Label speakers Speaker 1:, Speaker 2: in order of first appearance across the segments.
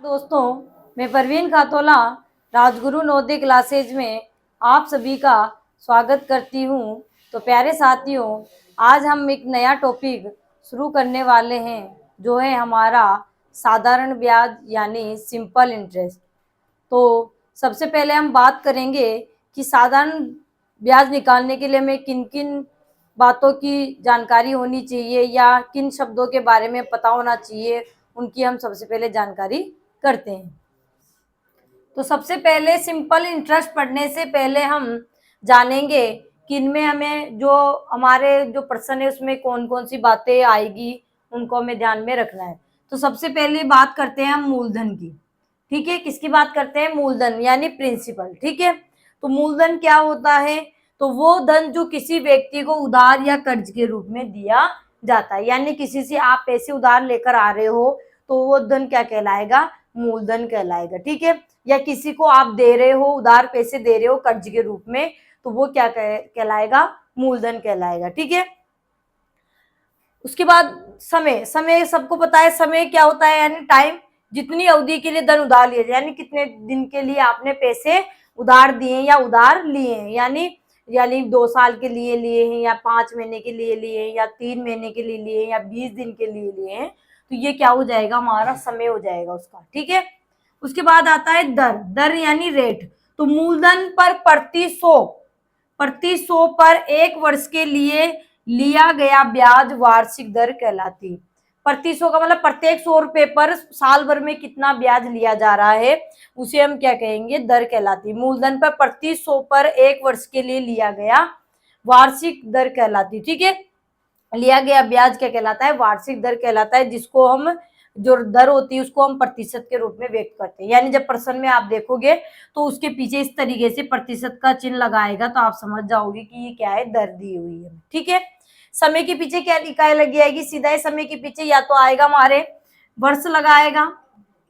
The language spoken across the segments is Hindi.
Speaker 1: दोस्तों, मैं परवीन खातोला राजगुरु नवोदय क्लासेज में आप सभी का स्वागत करती हूँ। तो प्यारे साथियों, आज हम एक नया टॉपिक शुरू करने वाले हैं जो है हमारा साधारण ब्याज यानी सिंपल इंटरेस्ट। तो सबसे पहले हम बात करेंगे कि साधारण ब्याज निकालने के लिए हमें किन किन बातों की जानकारी होनी चाहिए या किन शब्दों के बारे में पता होना चाहिए, उनकी हम सबसे पहले जानकारी करते हैं। तो सबसे पहले सिंपल इंटरेस्ट पढ़ने से पहले हम जानेंगे कि इनमें हमें जो हमारे जो प्रश्न है उसमें कौन कौन सी बातें आएगी, उनको हमें ध्यान में रखना है। तो सबसे पहले बात करते हैं हम मूलधन की। ठीक है, किसकी बात करते हैं? मूलधन यानी प्रिंसिपल। ठीक है, तो मूलधन क्या होता है? तो वो धन जो किसी व्यक्ति को उधार या कर्ज के रूप में दिया जाता है, यानी किसी से आप पैसे उधार लेकर आ रहे हो तो वो धन क्या कहलाएगा? मूलधन कहलाएगा। ठीक है, या किसी को आप दे रहे हो, उधार पैसे दे रहे हो कर्ज के रूप में, तो वो क्या कहलाएगा? मूलधन कहलाएगा। ठीक है, उसके बाद समय। समय सबको पता है, समय क्या होता है? यानी टाइम, जितनी अवधि के लिए धन उधार लिया जाए, यानी कितने दिन के लिए आपने पैसे उधार दिए या उधार लिए हैं, यानी 2 साल के लिए लिए हैं या 5 महीने के लिए लिए हैं या 3 महीने के लिए लिए हैं या 20 दिन के लिए लिए हैं, तो ये क्या हो जाएगा? हमारा समय हो जाएगा उसका। ठीक है, उसके बाद आता है दर। दर यानी रेट। तो मूलधन पर प्रति 100 पर 1 वर्ष के लिए लिया गया ब्याज वार्षिक दर कहलाती है। प्रति 100 का मतलब प्रत्येक 100 रुपए पर साल भर में कितना ब्याज लिया जा रहा है, उसे हम क्या कहेंगे? दर कहलाती है। मूलधन पर प्रति 100 पर 1 वर्ष के लिए लिया गया वार्षिक दर कहलाती। ठीक है, लिया गया ब्याज क्या कहलाता है? वार्षिक दर कहलाता है, जिसको हम जो दर होती है उसको हम प्रतिशत के रूप में व्यक्त करते हैं। यानी जब प्रश्न में आप देखोगे तो उसके पीछे इस तरीके से प्रतिशत का चिन्ह लगाएगा तो आप समझ जाओगे कि ये क्या है? दर दी हुई है। ठीक है, समय के पीछे क्या इकाई लगी आएगी? सीधा ही समय के पीछे या तो आएगा हमारे वर्ष लगाएगा,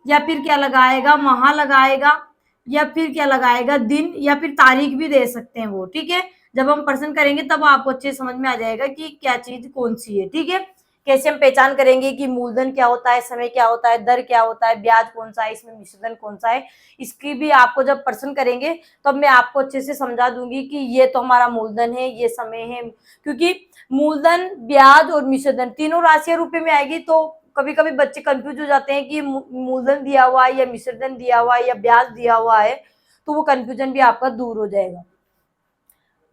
Speaker 1: या फिर क्या लगाएगा? माह लगाएगा, या फिर क्या लगाएगा? दिन, या फिर तारीख भी दे सकते हैं वो। ठीक है, जब हम प्रश्न करेंगे तब आपको अच्छे समझ में आ जाएगा कि क्या चीज कौन सी है। ठीक है, कैसे हम पहचान करेंगे कि मूलधन क्या होता है, समय क्या होता है, दर क्या होता है, ब्याज कौन सा है, इसमें मिश्रधन कौन सा है, इसकी भी आपको जब प्रश्न करेंगे तब मैं आपको अच्छे से समझा दूंगी कि ये तो हमारा मूलधन है, ये समय है। क्योंकि मूलधन, ब्याज और मिश्रधन तीनों राशियां रुपए में आएगी, तो कभी कभी बच्चे कंफ्यूज हो जाते हैं कि मूलधन दिया हुआ है या मिश्रधन दिया हुआ है या ब्याज दिया हुआ है, तो वो कंफ्यूजन भी आपका दूर हो जाएगा।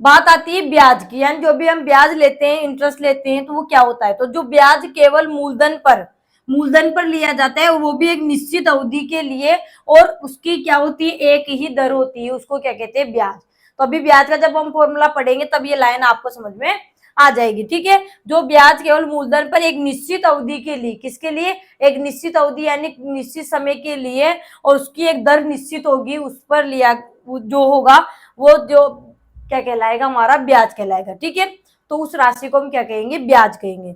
Speaker 1: बात आती है ब्याज की, यानी जो भी हम ब्याज लेते हैं, इंटरेस्ट लेते हैं, तो वो क्या होता है? तो जो ब्याज केवल मूलधन पर लिया जाता है, वो भी एक निश्चित अवधि के लिए, और उसकी क्या होती है? एक ही दर होती है, उसको क्या कहते हैं? ब्याज। तो अभी ब्याज का जब हम फॉर्मूला पढ़ेंगे तब ये लाइन आपको समझ में आ जाएगी। ठीक है, जो ब्याज केवल मूलधन पर एक निश्चित अवधि के लिए, किसके लिए? एक निश्चित अवधि यानी निश्चित समय के लिए, और उसकी एक दर निश्चित होगी, उस पर लिया जो होगा वो जो क्या कहलाएगा? हमारा ब्याज कहलाएगा। ठीक है, तो उस राशि को हम क्या कहेंगे? ब्याज कहेंगे।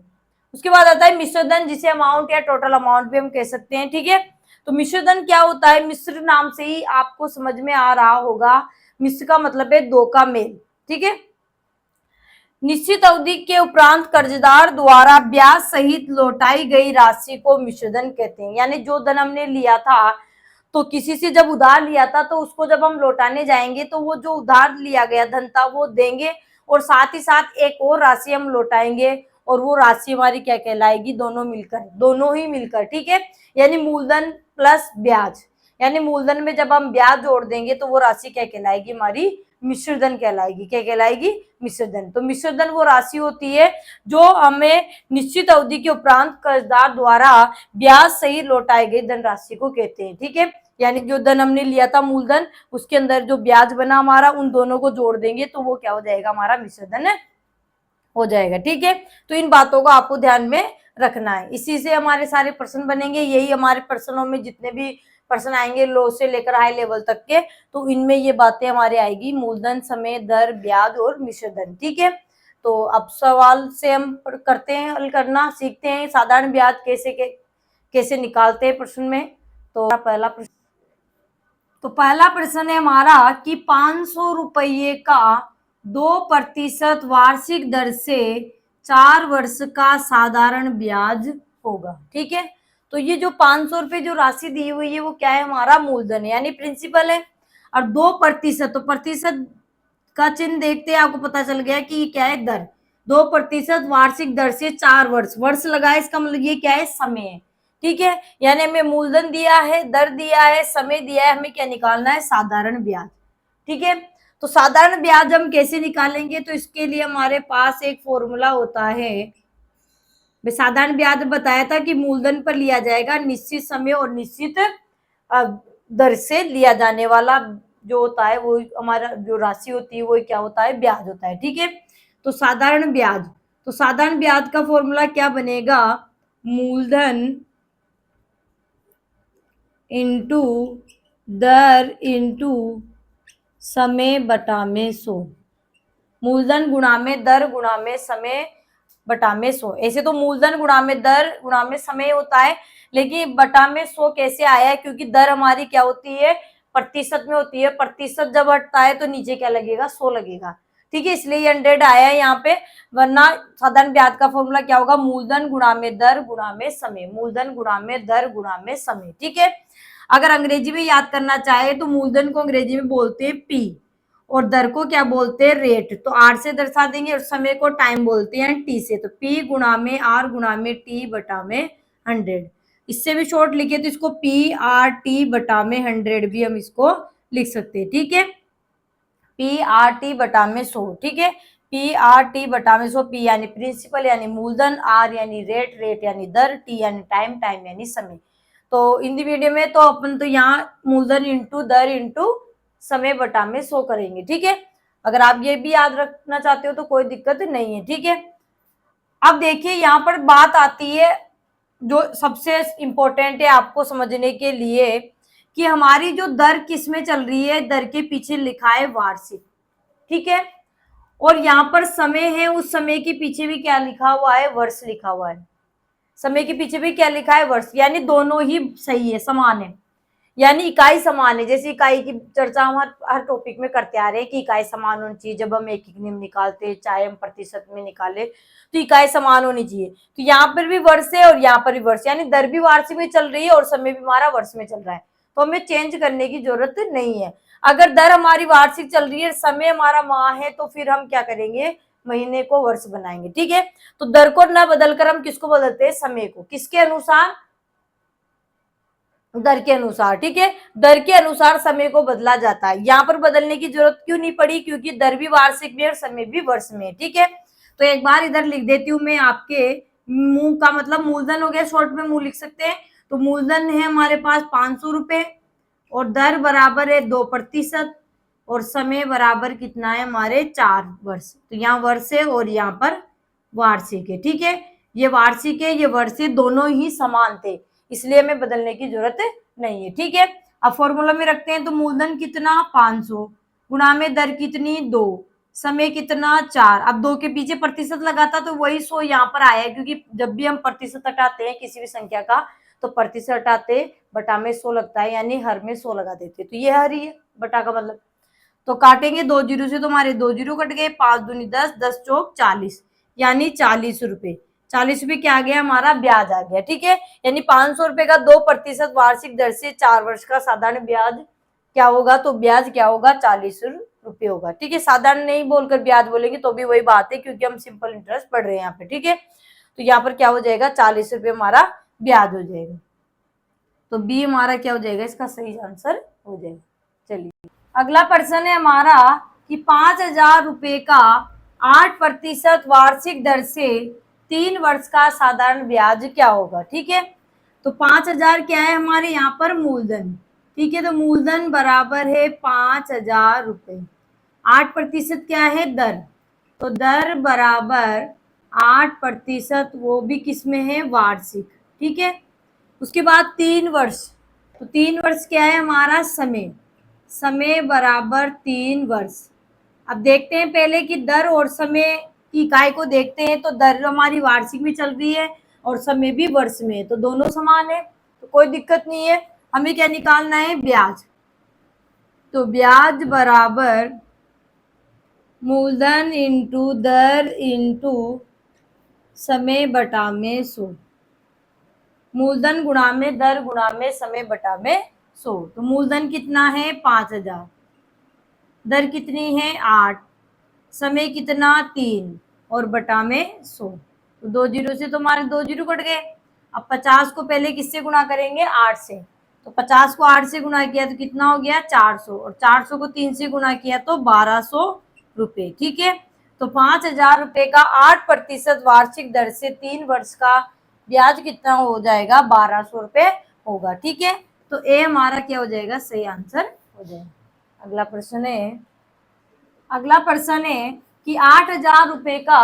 Speaker 1: उसके बाद आता है मिश्रधन, जिसे अमाउंट या टोटल अमाउंट भी हम कह सकते हैं। ठीक है, तो मिश्रधन क्या होता है? मिश्र नाम से ही आपको समझ में आ रहा होगा, मिश्र का मतलब है दो का मेल। ठीक है, निश्चित अवधि के उपरांत कर्जदार द्वारा ब्याज सहित लौटाई गई राशि को मिश्रधन कहते हैं। यानी जो धन हमने लिया था, तो किसी से जब उधार लिया था, तो उसको जब हम लौटाने जाएंगे तो वो जो उधार लिया गया धन था वो देंगे, और साथ ही साथ एक और राशि हम लौटाएंगे, और वो राशि हमारी क्या कहलाएगी? दोनों ही मिलकर। ठीक है, यानी मूलधन प्लस ब्याज, यानी मूलधन में जब हम ब्याज जोड़ देंगे तो वो राशि क्या कहलाएगी? हमारी मिश्रधन कहलाएगी। क्या कहलाएगी? मिश्रधन। तो मिश्रधन वो राशि होती है जो हमें निश्चित अवधि के उपरांत कर्जदार द्वारा ब्याज सहित लौटाई गई धनराशि को कहते हैं। ठीक है, यानी जो धन हमने लिया था मूलधन, उसके अंदर जो ब्याज बना हमारा, उन दोनों को जोड़ देंगे तो वो क्या हो जाएगा? हमारा मिश्रधन हो जाएगा। ठीक है, तो इन बातों को आपको ध्यान में रखना है, इसी से हमारे सारे प्रश्न बनेंगे। यही हमारे प्रश्नों में जितने भी प्रश्न आएंगे लो से लेकर हाई लेवल तक के, तो इनमें ये बातें हमारे आएगी, मूलधन, समय, दर, ब्याज और मिश्रधन। ठीक है, तो अब सवाल से हम करते हैं, हल करना सीखते हैं। साधारण ब्याज कैसे निकालते हैं प्रश्न में। तो पहला प्रश्न है हमारा कि 500 रुपये का 2% वार्षिक दर से 4 वर्ष का साधारण ब्याज होगा। ठीक है, तो ये जो 500 रुपए जो राशि दी हुई है वो क्या है, हमारा मूलधन है यानी प्रिंसिपल है। और 2%, तो प्रतिशत का चिन्ह देखते हैं आपको पता चल गया कि ये क्या है, दर। 2% वार्षिक दर से 4 वर्ष, वर्ष लगा है, इसका मतलब ये क्या है, समय है। ठीक है, यानी हमें मूलधन दिया है, दर दिया है, समय दिया है, हमें क्या निकालना है, साधारण ब्याज। ठीक है, तो साधारण ब्याज हम कैसे निकालेंगे, तो इसके लिए हमारे पास एक फॉर्मूला होता है। साधारण ब्याज बताया था कि मूलधन पर लिया जाएगा निश्चित समय और निश्चित दर से लिया जाने वाला जो होता है वो हमारा जो राशि होती है वो क्या होता है, ब्याज होता है। ठीक है, तो साधारण ब्याज, तो साधारण ब्याज का फॉर्मूला क्या बनेगा, मूलधन इंटू दर इंटू समय बटा में 100। मूलधन गुणा में दर गुणा में समय बटा में 100। ऐसे तो मूलधन गुणा में दर गुणा में समय होता है, लेकिन बटा में 100 कैसे आया है, क्योंकि दर हमारी क्या होती है, प्रतिशत में होती है। प्रतिशत जब हटता है तो नीचे क्या लगेगा, 100 लगेगा। ठीक है, इसलिए 100 आया है यहाँ पे, वरना साधारण ब्याज का फॉर्मूला क्या होगा, मूलधन गुणा में दर गुणा में समय, मूलधन गुणा में दर गुणा में समय। ठीक है, अगर अंग्रेजी में याद करना चाहे तो मूलधन को अंग्रेजी में बोलते हैं पी, और दर को क्या बोलते हैं, रेट। तो आर से दर्शा देंगे, और समय को टाइम बोलते हैं टी से। तो पी गुणा में आर गुणा में टी बटा में 100। इससे भी शॉर्ट लिखे तो इसको पी आर टी बटा में 100 भी हम इसको लिख सकते हैं। ठीक है, पी आर टी बटा में 100। ठीक है, पी आर टी बटा में 100। पी यानी प्रिंसिपल यानी मूलधन, आर यानी रेट, रेट यानी दर, टी यानी टाइम, टाइम यानी समय। तो हिंदी मीडियम में तो अपन तो यहाँ मूलधन इंटू दर इंटू समय बटा में 100 करेंगे। ठीक है, अगर आप ये भी याद रखना चाहते हो तो कोई दिक्कत नहीं है। ठीक है, अब देखिए यहाँ पर बात आती है जो सबसे इंपॉर्टेंट है आपको समझने के लिए, कि हमारी जो दर किस में चल रही है, दर के पीछे लिखा है वार्षिक। ठीक है, और यहाँ पर समय है, उस समय के पीछे भी क्या लिखा हुआ है, वर्ष लिखा हुआ है। समय के पीछे भी क्या लिखा है, वर्ष, यानी दोनों ही सही है, समान है, यानी इकाई समान है। जैसे इकाई की चर्चा हम हर टॉपिक में करते आ रहे हैं कि इकाई समान होनी चाहिए। जब हम एक एक नियम निकालते हैं, चाहे हम प्रतिशत में निकाले, तो इकाई समान होनी चाहिए। तो यहाँ पर भी वर्ष है और यहाँ पर भी वर्ष, यानी दर भी वार्षिक में चल रही है और समय भी हमारा वर्ष में चल रहा है, तो हमें चेंज करने की जरूरत नहीं है। अगर दर हमारी वार्षिक चल रही है, समय हमारा माह है, तो फिर हम क्या करेंगे, महीने को वर्ष बनाएंगे। ठीक है, तो दर को न बदलकर हम किसको बदलते हैं, समय को, किसके अनुसार, दर के अनुसार। ठीक है, दर के अनुसार समय को बदला जाता है। यहाँ पर बदलने की जरूरत क्यों नहीं पड़ी, क्योंकि दर भी वार्षिक में और समय भी वर्ष में। ठीक है, तो एक बार इधर लिख देती हूँ मैं आपके, मुंह का मतलब मूलधन हो गया, शॉर्ट में मुंह लिख सकते हैं। तो मूलधन है हमारे पास 500 रुपए, और दर बराबर है 2%, और समय बराबर कितना है हमारे 4 वर्ष। तो यहाँ वर्ष है और यहाँ पर वार्षिक है। ठीक है, ये वार्षिक है, ये वर्ष है, दोनों ही समान थे, इसलिए हमें बदलने की जरूरत नहीं है। ठीक है, अब फॉर्मूला में रखते हैं। तो मूलधन कितना 500 गुणा में दर कितनी 2, समय कितना 4। अब 2 के पीछे प्रतिशत लगाता तो वही 100 यहाँ पर आया है, क्योंकि जब भी हम प्रतिशत हटाते हैं किसी भी संख्या का, तो प्रतिशत हटाते बटा में 100 लगता है, यानी हर में 100 लगा देते। तो ये हर ही है बटा का मतलब। तो काटेंगे 2 जीरो से, तो हमारे 2 जीरो कट गए, 5 दूनी 10, 10 चौक 40, यानी 40 रुपए। 40 रुपए क्या आ गया, हमारा ब्याज आ गया। ठीक है, यानी 500 रुपए का 2% वार्षिक दर से 4 वर्ष का साधारण ब्याज क्या होगा, तो ब्याज क्या होगा, 40 रुपए होगा। ठीक है, साधारण नहीं बोलकर ब्याज बोलेंगे तो भी वही बात है, क्योंकि हम सिंपल इंटरेस्ट पढ़ रहे हैं यहाँ पे। ठीक है, तो यहाँ पर क्या हो जाएगा, 40 रुपए हमारा ब्याज हो जाएगा। तो बी हमारा क्या हो जाएगा, इसका सही आंसर हो जाएगा। चलिए अगला प्रश्न है हमारा कि 5,000 रुपए का 8% वार्षिक दर से 3 वर्ष का साधारण ब्याज क्या होगा। ठीक है, तो 5,000 क्या है हमारे यहाँ पर मूलधन। ठीक है, तो मूलधन बराबर है 5,000 रुपए, 8% क्या है दर, तो दर बराबर 8%, वो भी किसमें है, वार्षिक। ठीक है, उसके बाद 3 वर्ष, तो 3 वर्ष क्या है हमारा समय, समय बराबर 3 वर्ष। अब देखते हैं पहले कि दर और समय की इकाई को देखते हैं, तो दर हमारी वार्षिक में चल रही है और समय भी वर्ष में है, तो दोनों समान है, तो कोई दिक्कत नहीं है। हमें क्या निकालना है, ब्याज। तो ब्याज बराबर मूलधन इंटू दर इंटू समय बटा में 100। मूलधन गुणा में दर गुणा में समय बटा में 100। तो मूलधन कितना है 5000, दर कितनी है 8, समय कितना 3 और बटा में 100। तो 2 जीरो से तो हमारे 2 जीरो कट गए। अब 50 को पहले किससे गुणा करेंगे 8 से। तो 50 को 8 से गुणा किया तो कितना हो गया 400, और 400 को 3 से गुणा किया तो 1200 रुपये। ठीक है, तो 5000 रुपये का 8% वार्षिक दर से 3 वर्ष का ब्याज कितना हो जाएगा 1200 रुपये होगा। ठीक है, तो ए हमारा क्या हो जाएगा सही आंसर हो जाएगा। अगला प्रश्न है, अगला प्रश्न है कि 8000 रुपये का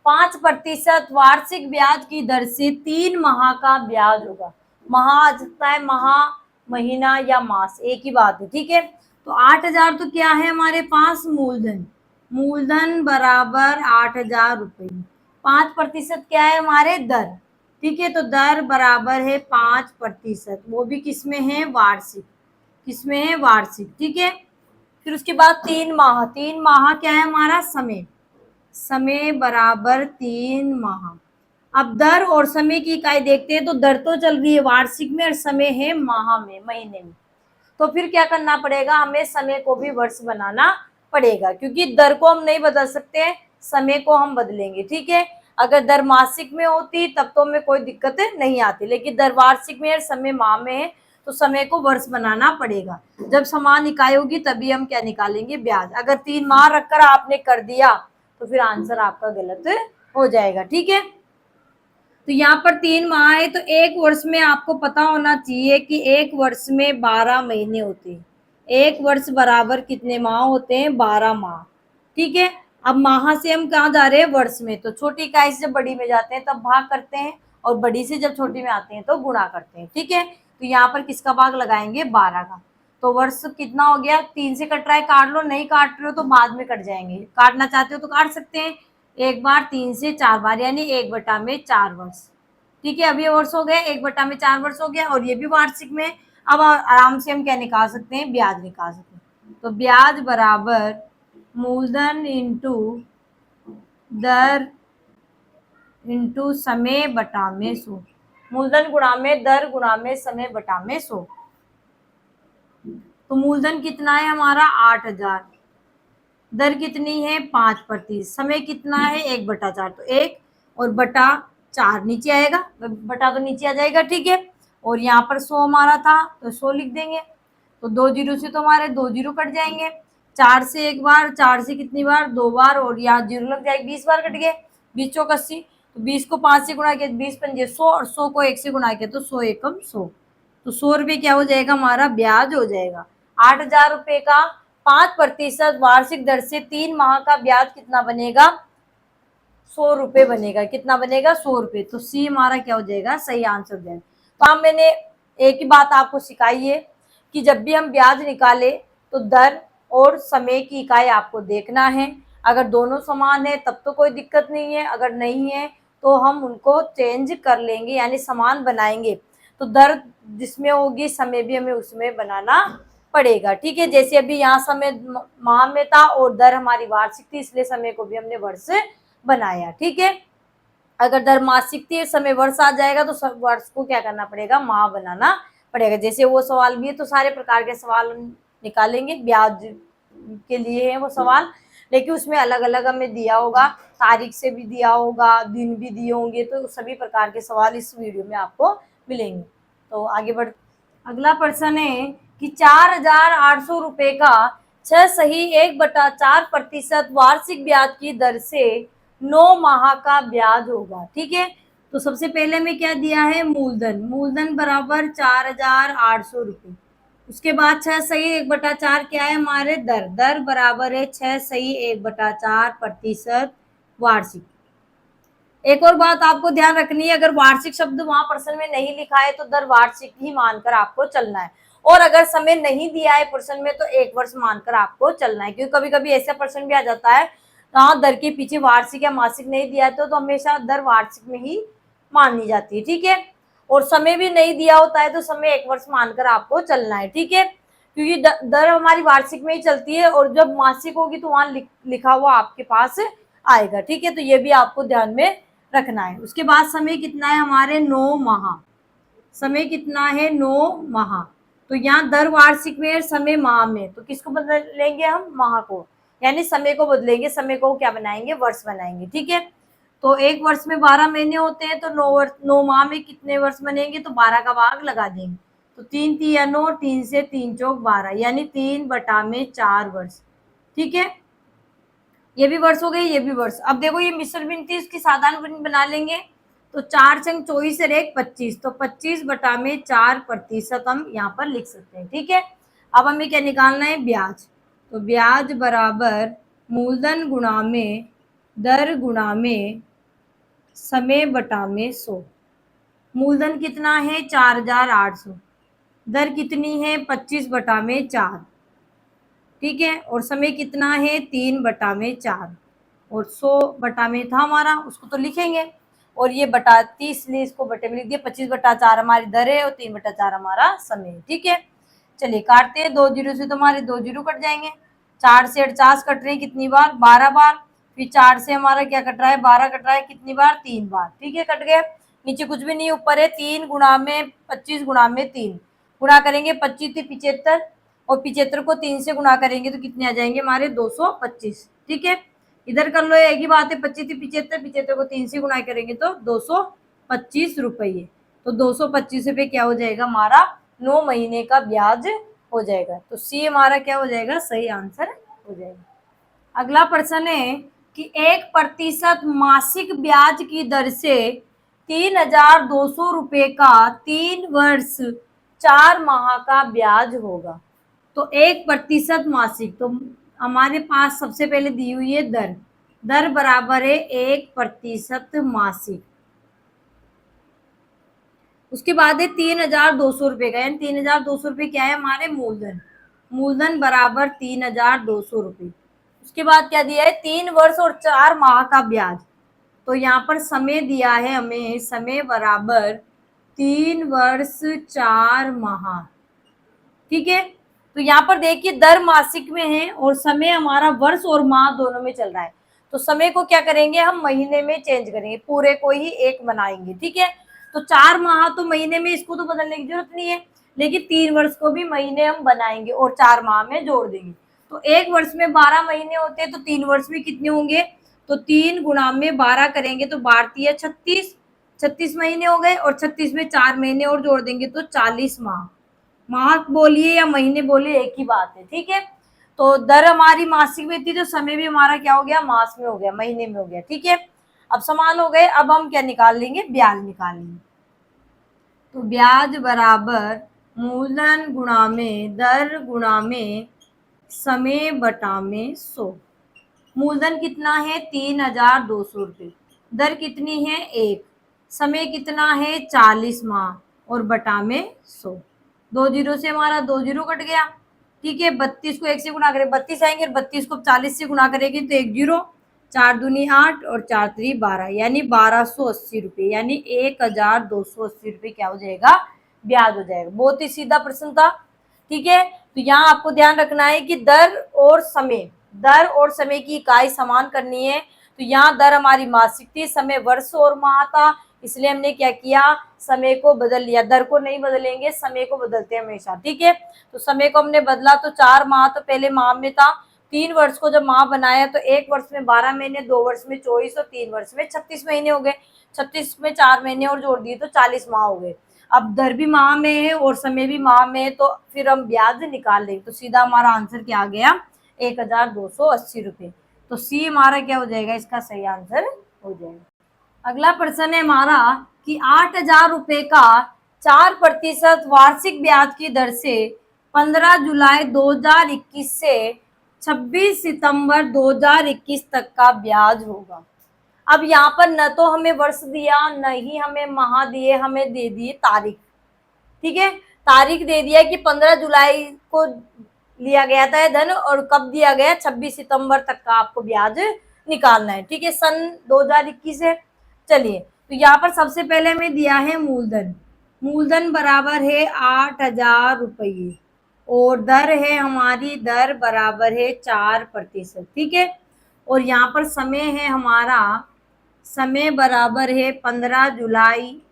Speaker 1: 5% वार्षिक ब्याज की दर से 3 माह का ब्याज होगा। माह आ सकता है, माह, महीना या मास, एक ही बात है। ठीक है, तो 8000 तो क्या है हमारे पास मूलधन, मूलधन बराबर 8000 रुपये, 5% क्या है हमारे दर। ठीक है, तो दर बराबर है 5%, वो भी किसमें है वार्षिक, किसमें है वार्षिक। ठीक है, फिर उसके बाद 3 माह, 3 माह क्या है हमारा समय, समय बराबर 3 माह। अब दर और समय की इकाई देखते हैं, तो दर तो चल रही है वार्षिक में और समय है माह में, महीने में। तो फिर क्या करना पड़ेगा, हमें समय को भी वर्ष बनाना पड़ेगा, क्योंकि दर को हम नहीं बदल सकते, समय को हम बदलेंगे। ठीक है, अगर दर मासिक में होती तब तो हमें कोई दिक्कत नहीं आती, लेकिन दर वार्षिक में है, समय माह में है, तो समय को वर्ष बनाना पड़ेगा। जब समान इकाई होगी तभी हम क्या निकालेंगे ब्याज। अगर 3 माह रखकर आपने कर दिया तो फिर आंसर आपका गलत हो जाएगा। ठीक है, तो यहाँ पर 3 माह है, तो एक वर्ष में आपको पता होना चाहिए कि एक वर्ष में 12 महीने होते हैं। एक वर्ष बराबर कितने माह होते हैं 12 माह। ठीक है, अब माह से हम कहाँ जा रहे हैं वर्ष में, तो छोटी इकाई से जब बड़ी में जाते हैं तब भाग करते हैं, और बड़ी से जब छोटी में आते हैं तो गुणा करते हैं। ठीक है, तो यहाँ पर किसका भाग लगाएंगे 12 का। तो वर्ष कितना हो गया, 3 से कट रहा है, काट लो, नहीं काट रहे हो तो बाद में कट जाएंगे, काटना चाहते हो तो काट सकते हैं। एक बार 3 से 4 बार, यानी 1/4 वर्ष। ठीक है, अब ये वर्ष हो गए, 1/4 वर्ष हो गया, और ये भी वार्षिक में। अब आराम से हम क्या निकाल सकते हैं, ब्याज निकाल सकते हैं। तो ब्याज बराबर मूलधन इंटू दर इंटू समय बटा में 100। मूलधन गुणा में दर गुणा में समय बटा में 100। तो मूलधन कितना है हमारा 8000, दर कितनी है 5%, समय कितना है 1/4, तो 1 और बटा 4 नीचे आएगा, बटा तो नीचे आ जाएगा। ठीक है, और यहाँ पर 100 हमारा था तो 100 लिख देंगे। तो 2 जीरो से तो हमारे 2 जीरो कट जाएंगे, 4 से एक बार, 4 से कितनी बार 2 बार, और यहाँ जीरो लग जाएगी, 20 बार कट गए, 20 चौक 80। तो 20 को 5 से गुणा किया 20 पंजे 100, और 100 को 1 से गुणा किया तो 100 एकम 100। तो 100 रुपये क्या हो जाएगा हमारा ब्याज हो जाएगा। 8000 रुपये का 5% वार्षिक दर से 3 माह का ब्याज कितना बनेगा 100 रुपये बनेगा। कितना बनेगा 100 रुपये। तो सी हमारा क्या हो जाएगा सही आंसर हो जाएगा। तो अब मैंने एक ही बात आपको सिखाई है कि जब भी हम ब्याज निकाले तो दर और समय की इकाई आपको देखना है। अगर दोनों समान है तब तो कोई दिक्कत नहीं है, अगर नहीं है तो हम उनको चेंज कर लेंगे, यानी समान बनाएंगे। तो दर जिसमें होगी समय भी हमें उसमें बनाना पड़ेगा। ठीक है, जैसे अभी यहाँ समय माह में था और दर हमारी वार्षिक थी, इसलिए समय को भी हमने वर्ष बनाया। ठीक है, अगर दर मासिक थी समय वर्ष आ जाएगा तो वर्ष को क्या करना पड़ेगा माह बनाना पड़ेगा। जैसे वो सवाल भी है, तो सारे प्रकार के सवाल निकालेंगे, ब्याज के लिए है वो सवाल, लेकिन उसमें अलग अलग हमें दिया होगा, तारीख से भी दिया होगा, दिन भी दिए होंगे, तो सभी प्रकार के सवाल इस वीडियो में आपको मिलेंगे। तो आगे बढ़, अगला प्रश्न है कि 4800 रुपये का 6 सही 1/4% वार्षिक ब्याज की दर से 9 माह का ब्याज होगा। ठीक है, तो सबसे पहले में क्या दिया है मूलधन, मूलधन बराबर 4800 रुपये। उसके बाद 6 सही 1/4 क्या है हमारे दर, दर बराबर है 6 सही 1/4% वार्षिक। एक और बात आपको ध्यान रखनी है, अगर वार्षिक शब्द वहां प्रश्न में नहीं लिखा है तो दर वार्षिक ही मानकर आपको चलना है, और अगर समय नहीं दिया है प्रश्न में तो 1 वर्ष मानकर आपको चलना है, क्योंकि कभी कभी ऐसा प्रश्न भी आ जाता है हाँ दर के पीछे वार्षिक या मासिक नहीं दिया है तो हमेशा दर वार्षिक में ही मानी जाती है। ठीक है, और समय भी नहीं दिया होता है तो समय 1 वर्ष मानकर आपको चलना है। ठीक है, क्योंकि दर हमारी वार्षिक में ही चलती है, और जब मासिक होगी तो वहां लिखा हुआ आपके पास आएगा। ठीक है, तो ये भी आपको ध्यान में रखना है। उसके बाद समय कितना है हमारे 9 माह, समय कितना है 9 माह। तो यहाँ दर वार्षिक में, समय माह में, तो किसको बदलेंगे हम, माह को, यानी समय को बदलेंगे, समय को क्या बनाएंगे, वर्ष बनाएंगे। ठीक है, तो एक वर्ष में 12 महीने होते हैं, तो 9 माह में कितने वर्ष बनेंगे, तो 12 का भाग लगा देंगे। तो 3 तिया 9, 3 से 3 चौक 12, यानी 3/4 वर्ष। ठीक है, ये भी वर्ष हो गए, ये भी वर्ष। अब देखो ये मिश्र गिनती, इसकी साधारण गिनती बना लेंगे। तो 4 छंग 24 और 1 25, तो 25/4% हम यहाँ पर लिख सकते हैं। ठीक है, अब हमें क्या निकालना है, ब्याज। तो ब्याज बराबर मूलधन गुणा में दर गुणा में समय बटा में 100। मूलधन कितना है 4800, दर कितनी है 25/4। ठीक है, और समय कितना है 3/4, और 100/में था हमारा, उसको तो लिखेंगे, और ये बटा 30, इसलिए इसको बटे में लिख दिया। 25/4 हमारी दर है और 3/4 हमारा समय है। ठीक है, चलिए काटते हैं, 2 जीरो से तो हमारे 2 जीरो कट जाएंगे। 4 से 48 कट रहे हैं कितनी बार, 12 बार। फिर 4 से हमारा क्या कट रहा है, 12 कट रहा है कितनी बार, 3 बार। ठीक है, कट गए। नीचे कुछ भी नहीं, ऊपर है 3 गुणा में 25 गुणा में 3, गुणा करेंगे 25 थी 75, और 75 को 3 से गुणा करेंगे तो कितने आ जाएंगे हमारे 225। ठीक है, इधर कर लो, एक ही बात है, 25 थी 75, 75 को 3 से गुणा करेंगे तो 225 रुपये। तो 225 रुपये क्या हो जाएगा हमारा, 9 महीने का ब्याज हो जाएगा। तो सी हमारा क्या हो जाएगा, सही आंसर हो जाएगा। अगला प्रश्न है कि 1% मासिक ब्याज की दर से 3200 रुपये का 3 वर्ष 4 माह का ब्याज होगा। तो 1% मासिक, तो हमारे पास सबसे पहले दी हुई है दर, दर बराबर है 1% मासिक। उसके बाद है 3200 रुपये का, यानी 3200 रुपये क्या है हमारे मूलधन, मूलधन बराबर 3200 रुपये। उसके बाद क्या दिया है, 3 वर्ष और 4 माह का ब्याज। तो यहाँ पर समय दिया है हमें, समय बराबर 3 वर्ष 4 माह। ठीक है, तो यहाँ पर देखिए दर मासिक में है और समय हमारा वर्ष और माह दोनों में चल रहा है। तो समय को क्या करेंगे हम, महीने में चेंज करेंगे, पूरे को ही एक बनाएंगे। ठीक है, तो 4 माह तो महीने में, इसको तो बदलने की जरूरत नहीं है, लेकिन 3 वर्ष को भी महीने हम बनाएंगे और 4 माह में जोड़ देंगे। तो एक वर्ष में 12 महीने होते हैं, तो 3 वर्ष में कितने होंगे, तो 3 गुणा में 12 करेंगे तो 12 36, 36 महीने हो गए, और 36 में 4 महीने और जोड़ देंगे तो 40 माह। माह बोलिए या महीने बोलिए एक ही बात है। ठीक है, तो दर हमारी मासिक में थी, तो समय भी हमारा क्या हो गया, मास में हो गया, महीने में हो गया। ठीक है, अब समान हो गए। अब हम क्या निकाल लेंगे, ब्याज निकाल लेंगे। तो ब्याज बराबर मूलधन गुणा में दर गुणा में समय बटा में 100। मूलधन कितना है 3200 रुपये, दर कितनी है 1, समय कितना है 40 माह, और बटा में 100। 2 जीरो से हमारा 2 जीरो कट गया। ठीक है, 32 को 1 से गुणा करें 32 आएंगे, और 32 को 40 से गुणा करेंगे तो 1 जीरो, 4 दूनी 8 और 4 3 12, यानी 1280 रुपये, यानी 1280 रुपये क्या हो जाएगा, ब्याज हो जाएगा। बहुत ही सीधा प्रश्न था। ठीक है, तो यहाँ आपको ध्यान रखना है कि दर और समय, दर और समय की इकाई समान करनी है। तो यहाँ दर हमारी मासिक थी, समय वर्ष और माह था, इसलिए हमने क्या किया, समय को बदल लिया। दर को नहीं बदलेंगे, समय को बदलते हैं हमेशा। ठीक है, तो समय को हमने बदला, तो 4 माह तो पहले माह में था, 3 वर्ष को जब माह बनाया तो 1 वर्ष में 12 महीने, 2 वर्ष में 24 और 3 वर्ष में 36 महीने हो गए। 36 में 4 महीने और जोड़ दिए तो 40 माह हो गए। अब दर भी माह में है और समय भी माह में है, तो फिर हम ब्याज निकाल लेंगे। तो सीधा हमारा आंसर क्या आ गया, 1280 रुपये। तो सी हमारा क्या हो जाएगा, इसका सही आंसर हो जाएगा। अगला प्रश्न है हमारा कि 8000 रुपये का 4% वार्षिक ब्याज की दर से 15 जुलाई 2021 से 26 सितंबर 2021 तक का ब्याज होगा। अब यहाँ पर न तो हमें वर्ष दिया, न ही हमें माह दिए, हमें दे दिए तारीख। ठीक है, तारीख दे दिया कि 15 जुलाई को लिया गया था धन, और कब दिया गया, 26 सितंबर तक का आपको ब्याज निकालना है। ठीक है, सन 2021 है। चलिए, तो यहाँ पर सबसे पहले हमें दिया है मूलधन, मूलधन बराबर है 8000 रुपये, और दर है हमारी, दर बराबर है 4%। ठीक है, और यहाँ पर समय है हमारा, समय बराबर है 15 जुलाई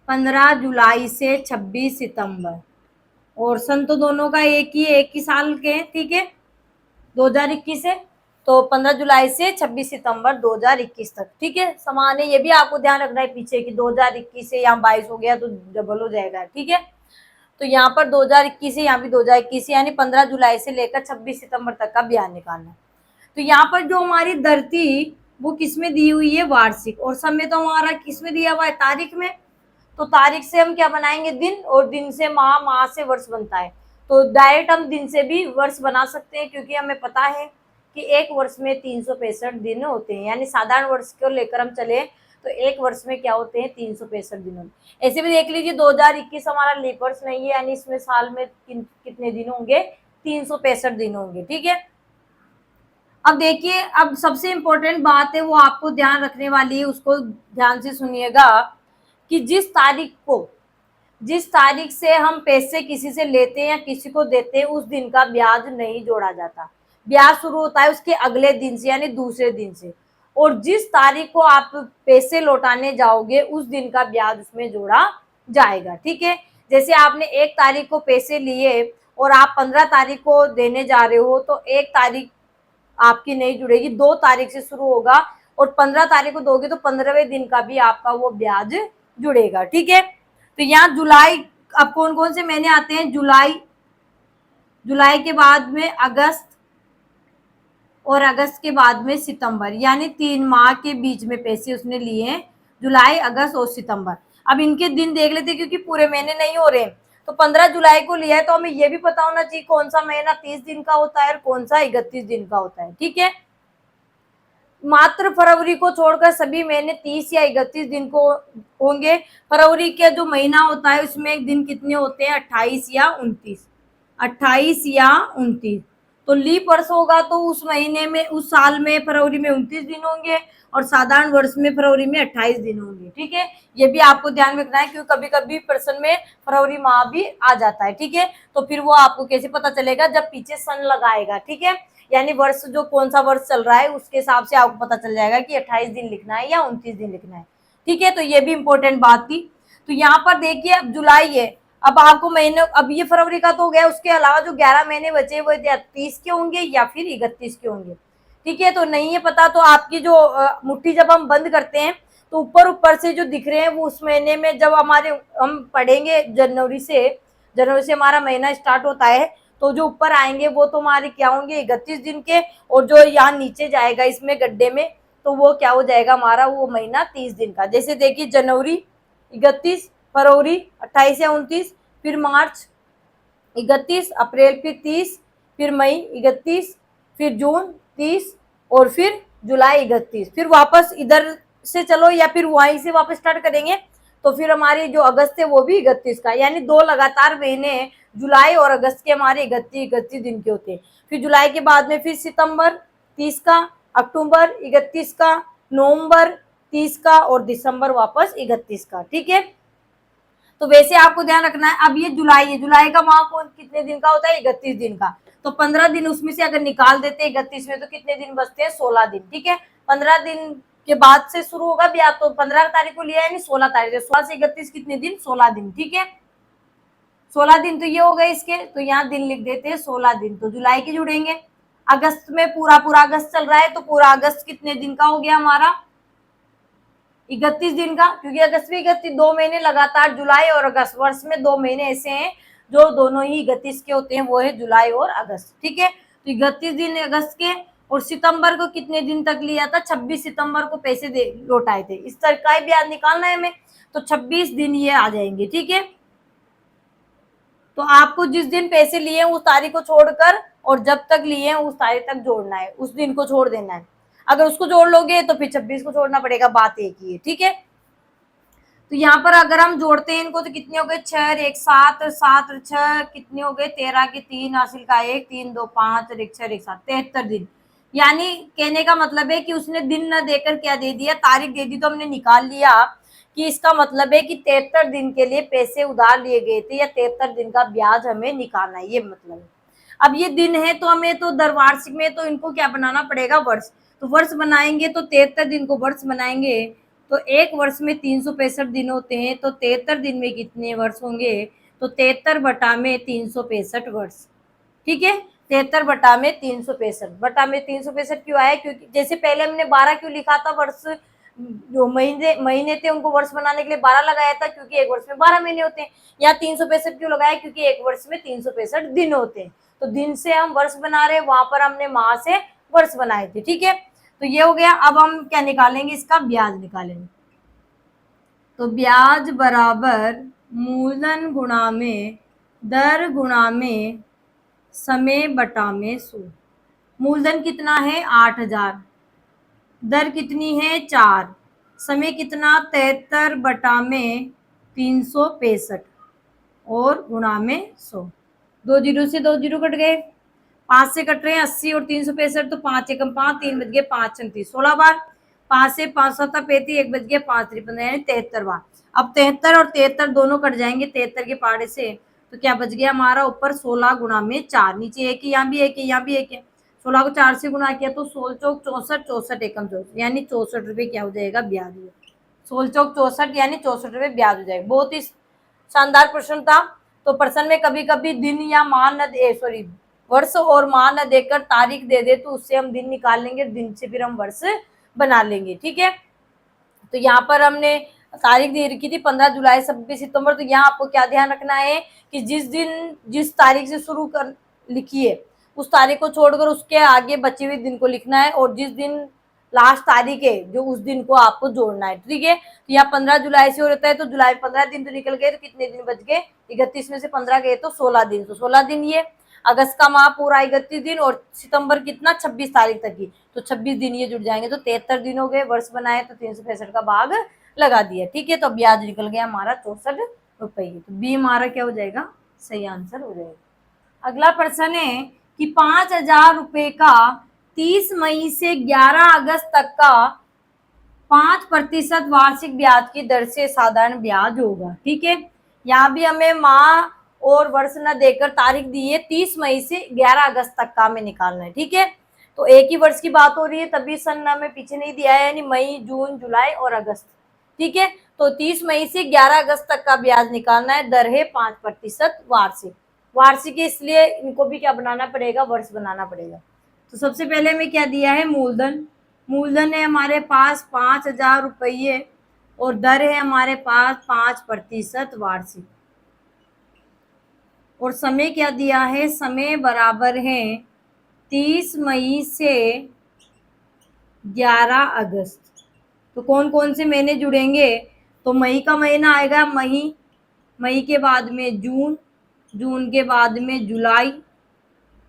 Speaker 1: 15 जुलाई से 26 सितंबर, और सन तो दोनों का एक ही साल के हैं, ठीक है, 2021 है। तो 15 जुलाई से 26 सितंबर 2021 तक, ठीक है, समान है। ये भी आपको ध्यान रखना है पीछे कि 2021 से यहाँ 22 हो गया तो डबल हो जाएगा, ठीक है। तो यहाँ पर 2021 है, यहाँ भी 2021, यानी 15 जुलाई से लेकर 26 सितंबर तक का ब्याज निकालना है। तो यहाँ पर जो हमारी दर थी वो किसमें दी हुई है, वार्षिक, और समय तो हमारा किसमें दिया हुआ है, तारीख में। तो तारीख से हम क्या बनाएंगे, दिन, और दिन से माह, माह से वर्ष बनता है। तो डायरेक्ट हम दिन से भी वर्ष बना सकते हैं, क्योंकि हमें पता है कि एक वर्ष में 365 दिन होते हैं, यानी साधारण वर्ष को लेकर हम चले तो एक वर्ष में क्या होते हैं, 365 दिन होते हैं। ऐसे भी देख लीजिए 2021 हमारा लीप वर्ष नहीं है, यानी इसमें साल में कितने दिन होंगे, 365 दिन होंगे, ठीक है। अब देखिए, अब सबसे इम्पोर्टेंट बात है वो आपको ध्यान रखने वाली है, उसको ध्यान से सुनिएगा कि जिस तारीख से हम पैसे किसी से लेते हैं या किसी को देते हैं उस दिन का ब्याज नहीं जोड़ा जाता। ब्याज शुरू होता है उसके अगले दिन से, यानी दूसरे दिन से, और जिस तारीख को आप पैसे लौटाने जाओगे उस दिन का ब्याज उसमें जोड़ा जाएगा, ठीक है। जैसे आपने 1 तारीख को पैसे लिए और आप 15 तारीख को देने जा रहे हो, तो 1 तारीख आपकी नहीं जुड़ेगी, 2 तारीख से शुरू होगा, और 15 तारीख को दोगे तो 15वें दिन का भी आपका वो ब्याज जुड़ेगा, ठीक है। तो यहाँ जुलाई, अब कौन कौन से महीने आते हैं, जुलाई के बाद में अगस्त, और अगस्त के बाद में सितंबर, यानी 3 माह के बीच में पैसे उसने लिए हैं, जुलाई, अगस्त और सितंबर। अब इनके दिन देख लेते हैं, क्योंकि पूरे महीने नहीं हो रहे हैं। तो 15 जुलाई को लिया है तो हमें ये भी पता होना चाहिए कौन सा महीना 30 दिन का होता है और कौन सा 31 दिन का होता है, ठीक है। मात्र फरवरी को छोड़कर सभी महीने 30 या 31 दिन को होंगे। फरवरी के जो महीना होता है उसमें दिन कितने होते हैं, 28 या 29, 28 या 29। तो लीप वर्ष होगा तो उस महीने में, उस साल में फरवरी में 29 दिन होंगे, और साधारण वर्ष में फरवरी में 28 दिन होंगे, ठीक है। ये भी आपको ध्यान में रखना है, क्योंकि कभी कभी प्रश्न में फरवरी माह भी आ जाता है, ठीक है। तो फिर वो आपको कैसे पता चलेगा, जब पीछे सन लगाएगा, ठीक है, यानी वर्ष जो कौन सा वर्ष चल रहा है उसके हिसाब से आपको पता चल जाएगा कि 28 दिन लिखना है या 29 दिन लिखना है, ठीक है। तो ये भी इंपॉर्टेंट बात थी। तो यहाँ पर देखिए, अब जुलाई है, अब आपको महीने, अब ये फरवरी का तो हो गया, उसके अलावा जो 11 महीने बचे वो 30 के होंगे या फिर 31 के होंगे, ठीक है। तो नहीं है पता तो आपकी जो मुट्ठी जब हम बंद करते हैं तो ऊपर से जो दिख रहे हैं वो उस महीने में, जब हमारे हम पढ़ेंगे जनवरी से हमारा महीना स्टार्ट होता है, तो जो ऊपर आएंगे वो तो हमारे क्या होंगे, 31 दिन के, और जो यहाँ नीचे जाएगा इसमें गड्ढे में, तो वो क्या हो जाएगा हमारा, वो महीना 30 दिन का। जैसे देखिए, जनवरी 31, फरवरी 28 या 29, फिर मार्च 31, अप्रैल फिर 30, फिर मई 31, फिर जून 30, और फिर जुलाई 31। फिर वापस इधर से चलो या फिर वहीं से वापस स्टार्ट करेंगे, तो फिर हमारी जो अगस्त है वो भी 31 का, यानी 2 लगातार महीने जुलाई और अगस्त के हमारे 31 दिन के होते हैं। फिर जुलाई के बाद में फिर सितंबर 30 का, अक्टूबर 31 का, नवंबर 30 का, और दिसंबर वापस 31 का, ठीक है। तो वैसे आपको ध्यान रखना है। अब ये जुलाई है, जुलाई का माह कौन कितने दिन का होता है, 31 दिन का। तो 15 दिन उसमें से अगर निकाल देते हैं 31 में, तो कितने दिन बचते हैं, 16 दिन, ठीक है। 15 दिन के बाद से शुरू होगा ब्याज, तो 15 तारीख को लिया है, यानी 16 तारीख, 16 से 31 कितने दिन, 16 दिन, ठीक है। 16 दिन तो ये हो गए इसके, तो यहाँ दिन लिख देते हैं 16 दिन, तो जुलाई के जुड़ेंगे। अगस्त में पूरा अगस्त चल रहा है, तो पूरा अगस्त कितने दिन का हो गया हमारा, 31 दिन का, क्योंकि अगस्त में 31, 2 महीने लगातार, जुलाई और अगस्त, वर्ष में 2 महीने ऐसे हैं जो दोनों ही 31 के होते हैं, वो है जुलाई और अगस्त, ठीक है। तो 31 दिन अगस्त के, और सितंबर को कितने दिन तक लिया था, 26 सितंबर को पैसे दे लौटाए थे। इस तरह का ब्याज निकालना है हमें, तो 26 दिन ये आ जाएंगे, ठीक है। तो आपको जिस दिन पैसे लिए उस तारीख को छोड़कर, और जब तक लिए उस तारीख तक जोड़ना है, उस दिन को छोड़ देना है। अगर उसको जोड़ लोगे तो फिर 26 को छोड़ना पड़ेगा, बात एक ही है, ठीक है। तो यहाँ पर अगर हम जोड़ते हैं इनको, तो कितने हो गए, 6 1 7 7 6 कितने हो गए, 13 के 3 हासिल का 1 3 2 5 1 6 1 7, 73 दिन। यानी कहने का मतलब है कि उसने दिन न देकर क्या दे दिया, तारीख दे दी, तो हमने निकाल लिया कि इसका मतलब है कि 73 दिन के लिए पैसे उधार लिए गए थे, या 73 दिन का ब्याज हमें निकालना है, ये मतलब है। अब ये दिन है तो हमें तो दरवार्षिक में तो इनको क्या बनाना पड़ेगा, वर्ष। तो वर्ष बनाएंगे तो 73 दिन को वर्ष बनाएंगे, तो एक वर्ष में 365 दिन होते हैं, तो 73 दिन में कितने वर्ष होंगे? तो 73 बटा में 365 वर्ष। ठीक है, 73 बटा में 365, बटा में 365 क्यों आया? क्योंकि जैसे पहले हमने 12 क्यों लिखा था, वर्ष जो महीने महीने थे उनको वर्ष बनाने के लिए 12 लगाया था, क्योंकि एक वर्ष में 12 महीने होते हैं। या 365 क्यों लगाया? क्योंकि एक वर्ष में 365 दिन होते हैं। तो दिन से हम वर्ष बना रहे, वहां पर हमने माह से वर्ष बनाए थे। ठीक है, तो ये हो गया। अब हम क्या निकालेंगे? इसका ब्याज निकालेंगे। तो ब्याज बराबर मूलधन गुणा में दर गुणा में समय बटा में 100। मूलधन कितना है? 8000। दर कितनी है? 4। समय कितना? 73 बटा में 365 और गुणा में 100। 2 जीरो से 2 जीरो कट गए, 5 से कट रहे हैं 80 और 365, तो 5 एकम 5, 3 बच गए 5 29, 16 बार। 5 से 5 7 35, 1 बच गया 5 3 यानी 73 बार। अब 73 और 73 दोनों कट जाएंगे 73 के पाड़े से, तो क्या बच गया हमारा? ऊपर 16 गुणा में 4, नीचे एक ही, यहाँ भी एक है, यहाँ भी एक है। 16 को 4 से गुणा किया तो 16 चौक 64, 64 एकम 64 यानी 64 रुपये क्या हो जाएगा? ब्याज। 16 चौक 64 यानी 64 रुपये ब्याज हो जाएगा। बहुत ही शानदार प्रश्न था। तो प्रश्न में कभी कभी दिन या माह न दे, सॉरी वर्ष और माह न देकर तारीख दे दे, तो उससे हम दिन निकाल लेंगे, दिन से फिर हम वर्ष बना लेंगे। ठीक है, तो यहाँ पर हमने तारीख दे रखी थी 15 जुलाई 26 सितंबर। तो यहाँ आपको क्या ध्यान रखना है कि जिस दिन जिस तारीख से शुरू कर लिखी है उस तारीख को छोड़कर उसके आगे बचे हुए दिन को लिखना है, और जिस दिन लास्ट तारीख है जो उस दिन को आपको जोड़ना है। ठीक है, तो यहाँ 15 जुलाई से हो रहा है, तो जुलाई 15 दिन तो निकल गए, तो कितने दिन बच गए? 31 में से 15 गए तो 16 दिन, तो 16 दिन ये। अगस्त का माह पूरा 31 दिन, और सितंबर कितना? 26 तारीख तक की, तो 26 दिन ये जुड़ जाएंगे, तो 73 दिन हो गए। वर्ष बनाए तो 365 का भाग लगा दिया। ठीक है, तो ब्याज निकल गया हमारा 64 रुपये। तो बी हमारा क्या हो जाएगा? सही आंसर हो जाएगा। अगला प्रश्न है कि 5000 रुपये का 30 मई से 11 अगस्त तक का 5% वार्षिक ब्याज की दर से साधारण ब्याज होगा। ठीक है, यहाँ भी हमें माह और वर्ष न देकर तारीख दी है, 30 मई से 11 अगस्त तक का हमें निकालना है। ठीक है, तो एक ही वर्ष की बात हो रही है, तभी सन हमें पीछे नहीं दिया है, यानी मई जून जुलाई और अगस्त। ठीक है, तो 30 मई से 11 अगस्त तक का ब्याज निकालना है, दर है 5% वार्षिक। वार्षिक इसलिए इनको भी क्या बनाना पड़ेगा? वर्ष बनाना पड़ेगा। तो सबसे पहले हमें क्या दिया है? मूलधन। मूलधन है हमारे पास 5000 रुपये और दर है हमारे पास 5% वार्षिक। और समय क्या दिया है? समय बराबर है 30 मई से 11 अगस्त। तो कौन कौन से महीने जुड़ेंगे? तो मई का महीना आएगा मई, मई के बाद में जून, जून के बाद में जुलाई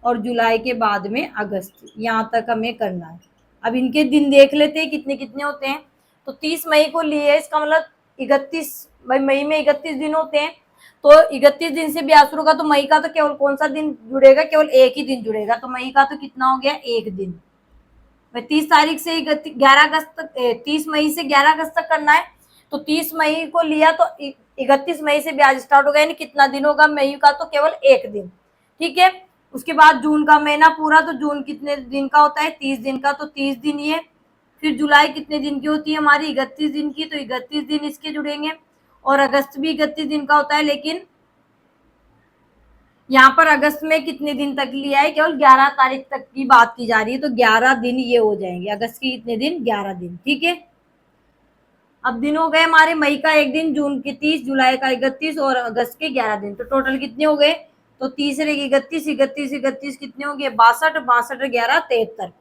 Speaker 1: और जुलाई के बाद में अगस्त। यहाँ तक हमें करना है। अब इनके दिन देख लेते हैं कितने कितने होते हैं। तो 30 मई को लिए, इसका मतलब 31 मई में 31 दिन होते हैं, तो 31 दिन से ब्याज शुरू होगा, तो मई का तो केवल कौन सा दिन जुड़ेगा? केवल एक ही दिन जुड़ेगा, तो मई का तो कितना हो गया? एक दिन। 30 तारीख से 11 अगस्त तक, 30 मई से 11 अगस्त तक करना है, तो 30 मई को लिया तो 31 मई से ब्याज स्टार्ट होगा, यानी कितना दिन होगा? मई का तो केवल एक दिन। ठीक है, उसके बाद जून का महीना पूरा, तो जून कितने दिन का होता है? 30 दिन का, तो 30 दिन ये। फिर जुलाई कितने दिन की होती है हमारी? 31 दिन की, तो 31 दिन इसके जुड़ेंगे। और अगस्त भी 31 दिन का होता है, लेकिन यहाँ पर अगस्त में कितने दिन तक लिया है? केवल 11 तारीख तक की बात की जा रही है, तो 11 दिन ये हो जाएंगे। अगस्त के कितने दिन? 11 दिन। ठीक है, अब दिन हो गए हमारे, मई का एक दिन, जून के 30, जुलाई का 31 और अगस्त के 11 दिन, तो टोटल कितने हो गए? तो 30 रे 31, 31 31 कितने हो गए? 62, 62 11 73।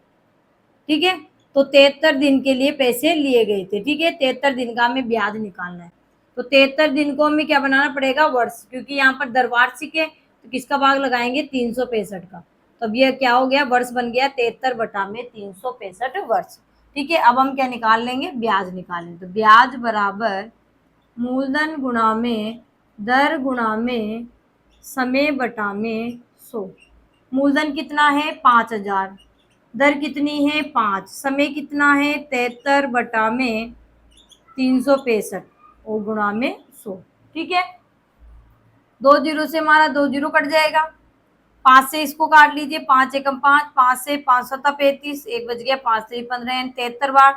Speaker 1: ठीक है, तो 73 दिन के लिए पैसे लिए गए थे। ठीक है, 73 दिन का हमें ब्याज निकालना है, तो 73 दिन को हमें क्या बनाना पड़ेगा? वर्ष, क्योंकि यहाँ पर दरवार्षिक है, तो किसका भाग लगाएंगे? 365 का। तो अब ये क्या हो गया? वर्ष बन गया 73 बटा में 365 वर्ष। ठीक है, अब हम क्या निकाल लेंगे? ब्याज निकालेंगे। तो ब्याज बराबर मूलधन गुणा में दर गुणा में समय बटा में 100। मूलधन कितना है? 5000। दर कितनी है? 5। समय कितना है? 73 बटा में 365 और गुणा में 100। ठीक है, 2 जीरो से हमारा 2 जीरो कट जाएगा, 5 से इसको काट लीजिए, 5 एकम 5, 5 से 5 सत्ता 35, 1 बच गया, 5 से 15 73 बार।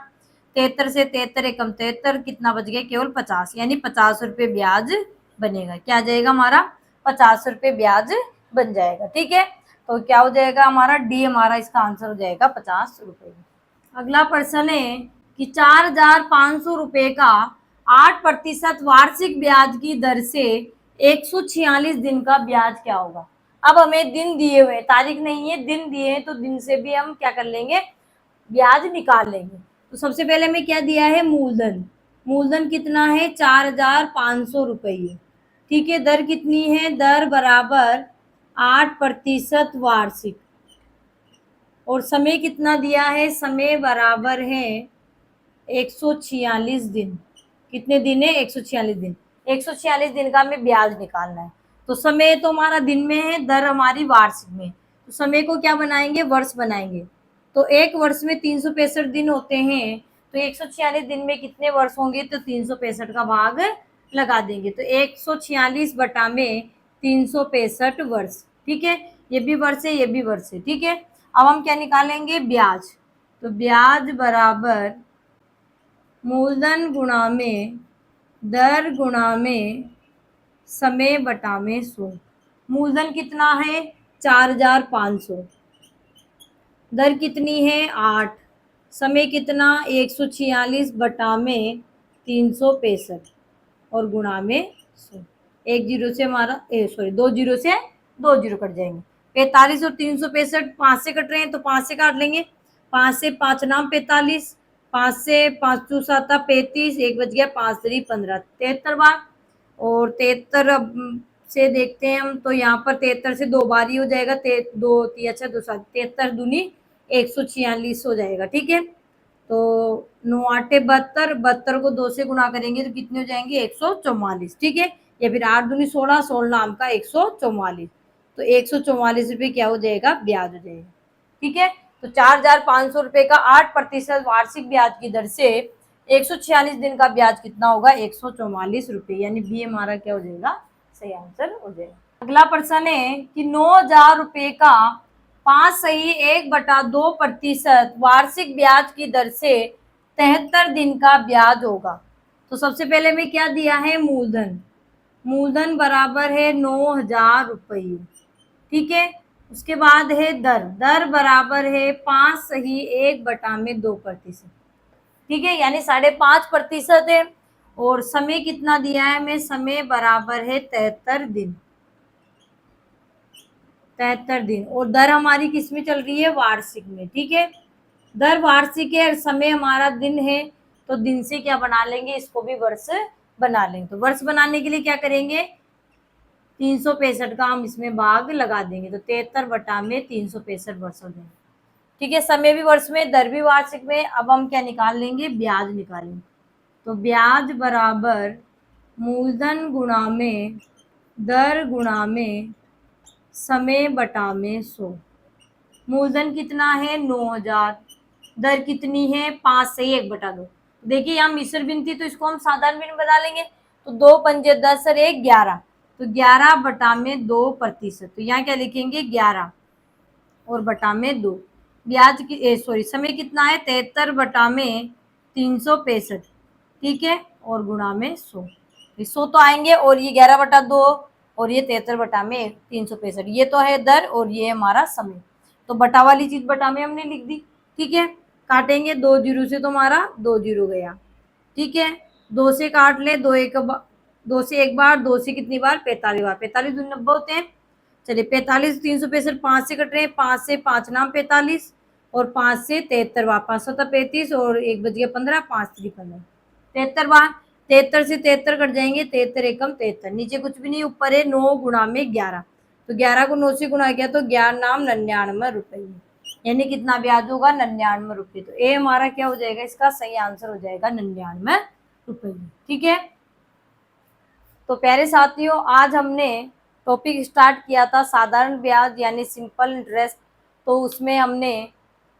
Speaker 1: 73 से 73 एकम 73, कितना बच गया, केवल 50, यानी 50 रुपए ब्याज बनेगा। क्या आ जाएगा हमारा, 50 रुपए ब्याज बन जाएगा। ठीक है, तो क्या हो जाएगा हमारा डी, हमारा इसका आंसर हो जाएगा 50 रुपए। अगला प्रश्न है कि 4,500 रुपए का 8% वार्षिक ब्याज की दर से 146 दिन का ब्याज क्या होगा। अब हमें दिन दिए हुए, तारीख नहीं है, दिन दिए हैं, तो दिन से भी हम क्या कर लेंगे, ब्याज निकाल लेंगे। तो सबसे पहले हमें क्या दिया है, मूलधन। मूलधन कितना है, 4,500 रुपये। ठीक है, दर कितनी है, दर बराबर 8% वार्षिक, और समय कितना दिया है, समय बराबर है 146 दिन। कितने दिन है, 146 दिन। 146 दिन का हमें ब्याज निकालना है। तो समय तो हमारा दिन में है, दर हमारी वार्षिक में। तो समय को क्या बनाएंगे, वर्ष बनाएंगे। तो एक वर्ष में 365 दिन होते हैं, तो 146 दिन में कितने वर्ष होंगे, तो 365 का भाग लगा देंगे। तो 146 बटा में 365 वर्ष। ठीक है, ये भी वर्ष है, ये भी वर्ष है। ठीक है, अब हम क्या निकालेंगे, ब्याज। तो ब्याज बराबर मूलधन गुणा में दर गुणा में समय बटा में 100। मूलधन कितना है, 4,500, दर कितनी है 8, समय कितना 146 बटा में 365 और गुणा में 100। एक जीरो से हमारा सॉरी 2 जीरो से 2 जीरो कट जाएंगे। 45 और 365 5 से कट रहे हैं, तो 5 से काट लेंगे। 5 से 5 नाम 45, 5 से 5 चू 7 35, एक बच गया, 5 3 15, 73 बार। और 73 से देखते हैं हम, तो यहाँ पर 73 से 2 बार ही हो जाएगा, 2 3 अच्छा 2 7 73 दूनी 146 हो जाएगा। ठीक है, तो 9 8 72, 72 को 2 से गुणा करेंगे तो कितने हो जाएंगे, 144। ठीक है, या फिर 8 दूनी 16, 16 नाम का 144, तो 144 रुपये क्या हो जाएगा, ब्याज हो जाएगा। ठीक है, तो 4,500 रुपए का 8% वार्षिक ब्याज की दर से 146 दिन का ब्याज कितना होगा, 144 रुपये, यानी बी हमारा क्या हो जाएगा, सही आंसर हो जाएगा। अगला प्रश्न है कि 9,000 रुपए का 5/1/2% वार्षिक ब्याज की दर से 73 दिन का ब्याज होगा। तो सबसे पहले में क्या दिया है, मूलधन। मूलधन बराबर है 9,000 रुपये। ठीक है, उसके बाद है दर। दर बराबर है 5/1/2%। ठीक है, यानी 5.5% है। और समय कितना दिया है हमें, समय बराबर है 73 दिन। 73 दिन, और दर हमारी किस में चल रही है, वार्षिक में। ठीक है, दर वार्षिक है और समय हमारा दिन है, तो दिन से क्या बना लेंगे, इसको भी वर्ष बना लेंगे। तो वर्ष बनाने के लिए क्या करेंगे, 365 का हम इसमें भाग लगा देंगे, तो 73 बटा में 365 वर्ष हो जाएंगे। ठीक है, समय भी वर्ष में, दर भी वार्षिक में। अब हम क्या निकाल लेंगे, ब्याज निकालेंगे। तो ब्याज बराबर मूलधन गुणा में दर गुणा में समय बटा में 100। मूलधन कितना है, 9,000, दर कितनी है, 5 से 1/2। देखिए यहाँ मिश्र भिन्न थी, तो इसको हम साधारण भिन्न बना लेंगे। तो 2 पंजे 10 और 1 11, तो 11 बटा में 2%। तो यहाँ क्या लिखेंगे, 11 और बटा में 2। ब्याज की सॉरी समय कितना है, 73 बटा में 365। ठीक है, और गुणा में 100। 100 तो आएंगे, और ये 11/2 और ये 73 बटा में 365, ये तो है दर और ये हमारा समय। तो बटा वाली चीज बटा में हमने लिख दी। ठीक है, काटेंगे, 2 जीरो से तो हमारा 2 जीरो गया। ठीक है, 2 से काट ले, 2 से एक बार, 2 से कितनी बार, 45 बार। 45 दूनी 90 होते हैं। चलिए 45 365, 5 से कट रहे हैं, 5 से 5 नाम 45, और 5 से 73 बार, 5 7 35, और एक बज गया 15, 5 3 15, 73 बार। 73 से 73 कट जाएंगे, 73 एकम 73, नीचे कुछ भी नहीं, ऊपर है 9 गुणा में 11। तो 11 को 9 से गुणा किया तो 11 नाम 99 रुपये, यानी कितना ब्याज होगा, 99 रुपये। तो ए हमारा क्या हो जाएगा, इसका सही आंसर हो जाएगा 99 रुपये। ठीक है, तो प्यारे साथियों, आज हमने टॉपिक स्टार्ट किया था साधारण ब्याज यानी सिंपल इंटरेस्ट। तो उसमें हमने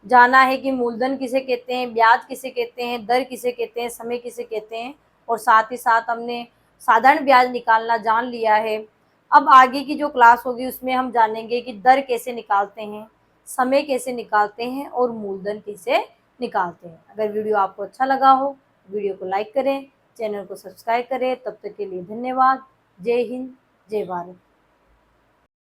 Speaker 1: जाना है कि मूलधन किसे कहते हैं, ब्याज किसे कहते हैं, दर किसे कहते हैं, समय किसे कहते हैं, और साथ ही साथ हमने साधारण ब्याज निकालना जान लिया है। अब आगे की जो क्लास होगी उसमें हम जानेंगे कि दर कैसे निकालते हैं, समय कैसे निकालते हैं, और मूलधन कैसे निकालते हैं। अगर वीडियो आपको अच्छा लगा हो, वीडियो को लाइक करें, चैनल को सब्सक्राइब करें। तब तक के लिए धन्यवाद। जय हिंद, जय भारत।